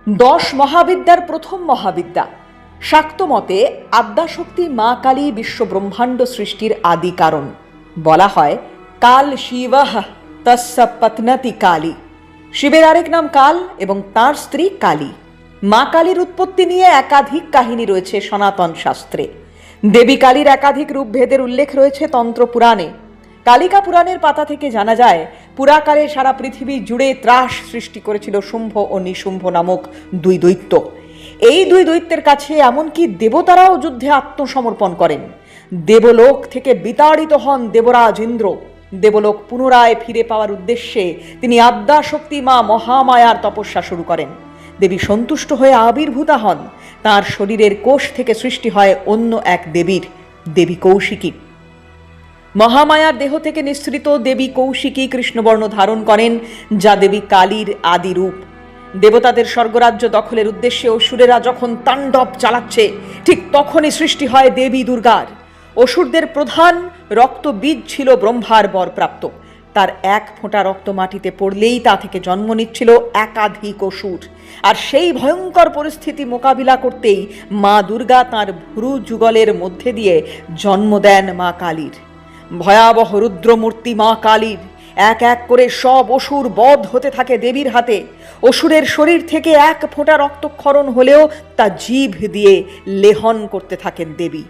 10 মহাবিদ্যার প্রথম মহাবিদ্যা। শাক্ত মতে আদ্যাশক্তি মা কালী বিশ্ব ব্রহ্মাণ্ড সৃষ্টির আদি কারণ। বলা হয় কাল শিবঃ তস্য পত্নতি কালী। শিবের আরেক নাম কাল এবং তার স্ত্রী কালী। মা কালীর উৎপত্তি নিয়ে একাধিক কাহিনী রয়েছে সনাতন শাস্ত্রে। দেবী কালীর একাধিক রূপভেদের উল্লেখ রয়েছে তন্ত্র পুরাণে। কালিকা পুরাণের পাতা থেকে জানা যায় পুরাকালে সারা পৃথিবী জুড়ে ত্রাস সৃষ্টি করেছিল শুম্ভ ও নিশুম্ভ নামক দুই দৈত্য। এই দুই দৈত্যের কাছে এমনকি দেবতারাও যুদ্ধে আত্মসমর্পণ করেন। দেবলোক থেকে বিতাড়িত হন দেবরাজ ইন্দ্র। দেবলোক পুনরায় ফিরে পাওয়ার উদ্দেশ্যে তিনি আদ্যাশক্তি মা মহামায়ার তপস্যা শুরু করেন। দেবী সন্তুষ্ট হয়ে আবির্ভূতা হন। তার শরীরের কোষ থেকে সৃষ্টি হয় অন্য এক দেবীর, দেবী কৌশিকী। মহামায়ার দেহ থেকে নিঃসৃত দেবী কৌশিকী কৃষ্ণবর্ণ ধারণ করেন, যা দেবী কালীর আদি রূপ। দেবতাদের স্বর্গরাজ্য দখলের উদ্দেশ্যে অসুরেরা যখন তাণ্ডব চালাচ্ছে, ঠিক তখনই সৃষ্টি হয় দেবী দুর্গার। অসুরদের প্রধান রক্তবীজ ছিল ব্রহ্মার বরপ্রাপ্ত। তার এক ফোঁটা রক্ত মাটিতে পড়লেই তা থেকে জন্ম নিচ্ছিল একাধিক অসুর। আর সেই ভয়ঙ্কর পরিস্থিতি মোকাবিলা করতেই মা দুর্গা তাঁর ভ্রু যুগলের মধ্যে দিয়ে জন্ম দেন মা কালীর। ভয়াবহ রুদ্রমূর্তি মা কালীর। এক এক করে সব অসুর বধ হতে থাকে দেবীর হাতে। অসুরের শরীর থেকে এক ফোঁটা রক্তক্ষরণ হলেও তা জিভ দিয়ে লেহন করতে থাকেন দেবী।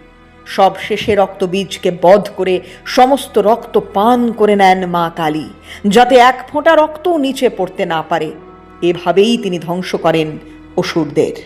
সব শেষে রক্তবীজকে বধ করে সমস্ত রক্ত পান করে নেন মা কালী, যাতে এক ফোঁটা রক্তও নিচে পড়তে না পারে। এভাবেই তিনি ধ্বংস করেন অসুরদের।